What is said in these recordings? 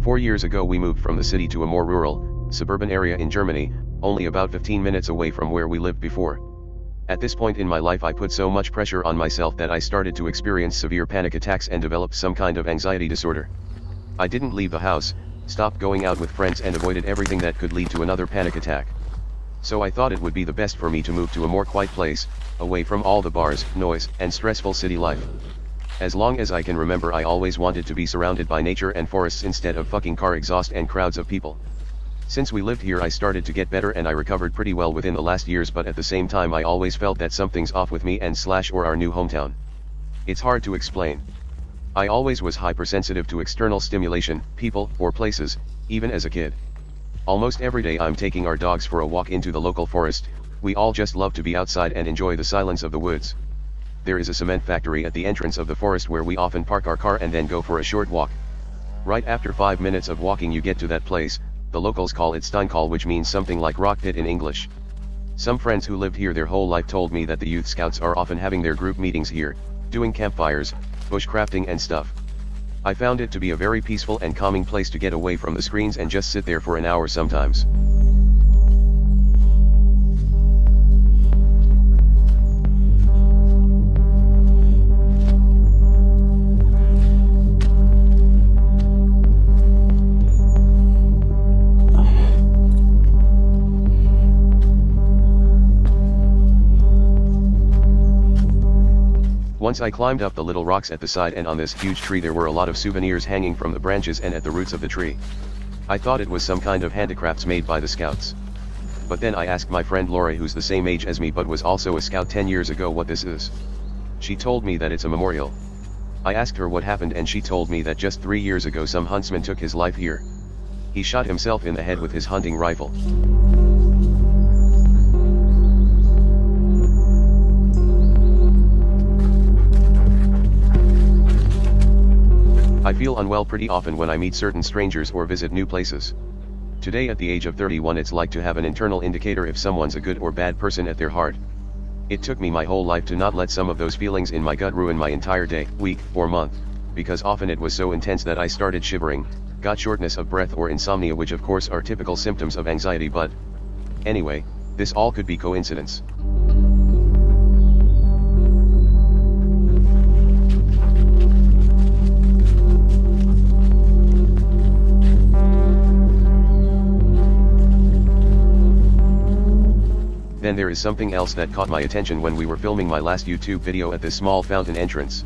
4 years ago we moved from the city to a more rural, suburban area in Germany, only about 15 minutes away from where we lived before. At this point in my life I put so much pressure on myself that I started to experience severe panic attacks and developed some kind of anxiety disorder. I didn't leave the house, stopped going out with friends and avoided everything that could lead to another panic attack. So I thought it would be the best for me to move to a more quiet place, away from all the bars, noise, and stressful city life. As long as I can remember I always wanted to be surrounded by nature and forests instead of fucking car exhaust and crowds of people. Since we lived here I started to get better and I recovered pretty well within the last years, but at the same time I always felt that something's off with me and / or our new hometown. It's hard to explain. I always was hypersensitive to external stimulation, people, or places, even as a kid. Almost every day I'm taking our dogs for a walk into the local forest. We all just love to be outside and enjoy the silence of the woods. There is a cement factory at the entrance of the forest where we often park our car and then go for a short walk. Right after 5 minutes of walking you get to that place. The locals call it Steinkal, which means something like Rockpit in English. Some friends who lived here their whole life told me that the youth scouts are often having their group meetings here, doing campfires, bushcrafting and stuff. I found it to be a very peaceful and calming place to get away from the screens and just sit there for an hour sometimes. Once I climbed up the little rocks at the side, and on this huge tree there were a lot of souvenirs hanging from the branches and at the roots of the tree. I thought it was some kind of handicrafts made by the scouts. But then I asked my friend Laura, who's the same age as me but was also a scout 10 years ago, what this is. She told me that it's a memorial. I asked her what happened and she told me that just 3 years ago some huntsman took his life here. He shot himself in the head with his hunting rifle. I feel unwell pretty often when I meet certain strangers or visit new places. Today at the age of 31 it's like to have an internal indicator if someone's a good or bad person at their heart. It took me my whole life to not let some of those feelings in my gut ruin my entire day, week, or month, because often it was so intense that I started shivering, got shortness of breath or insomnia, which of course are typical symptoms of anxiety, but anyway, this all could be coincidence. Then there is something else that caught my attention when we were filming my last YouTube video at this small fountain entrance.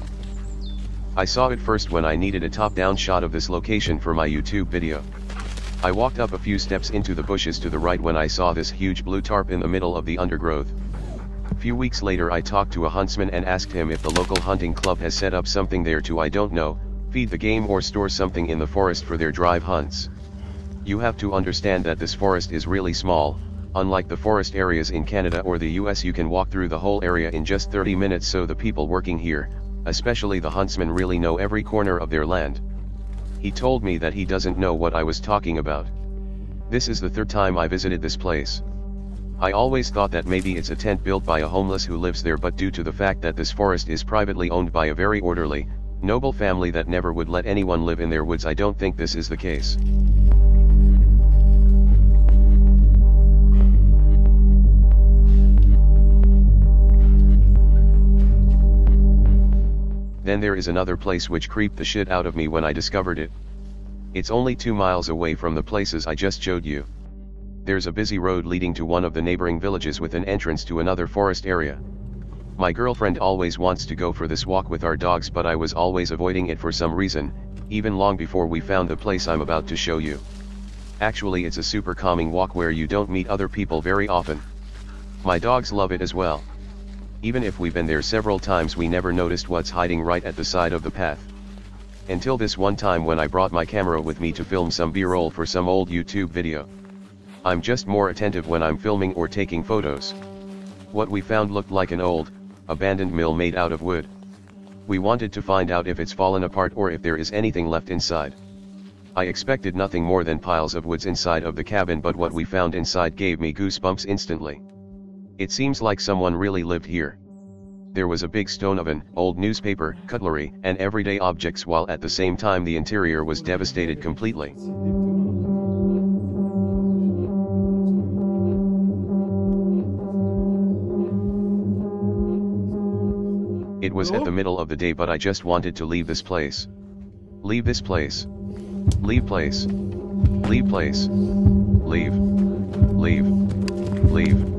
I saw it first when I needed a top-down shot of this location for my YouTube video. I walked up a few steps into the bushes to the right when I saw this huge blue tarp in the middle of the undergrowth. A few weeks later I talked to a huntsman and asked him if the local hunting club has set up something there to, I don't know, feed the game or store something in the forest for their drive hunts. You have to understand that this forest is really small. Unlike the forest areas in Canada or the US, you can walk through the whole area in just 30 minutes, so the people working here, especially the huntsmen, really know every corner of their land. He told me that he doesn't know what I was talking about. This is the third time I visited this place. I always thought that maybe it's a tent built by a homeless who lives there, but due to the fact that this forest is privately owned by a very orderly, noble family that never would let anyone live in their woods, I don't think this is the case. Then there is another place which creeped the shit out of me when I discovered it. It's only 2 miles away from the places I just showed you. There's a busy road leading to one of the neighboring villages with an entrance to another forest area. My girlfriend always wants to go for this walk with our dogs, but I was always avoiding it for some reason, even long before we found the place I'm about to show you. Actually, it's a super calming walk where you don't meet other people very often. My dogs love it as well. Even if we've been there several times, we never noticed what's hiding right at the side of the path. Until this one time when I brought my camera with me to film some B-roll for some old YouTube video. I'm just more attentive when I'm filming or taking photos. What we found looked like an old, abandoned mill made out of wood. We wanted to find out if it's fallen apart or if there is anything left inside. I expected nothing more than piles of woods inside of the cabin, but what we found inside gave me goosebumps instantly. It seems like someone really lived here. There was a big stone oven, old newspaper, cutlery, and everyday objects, while at the same time the interior was devastated completely. It was at the middle of the day, but I just wanted to leave this place. Leave this place. Leave place. Leave place. Leave. Leave. Leave.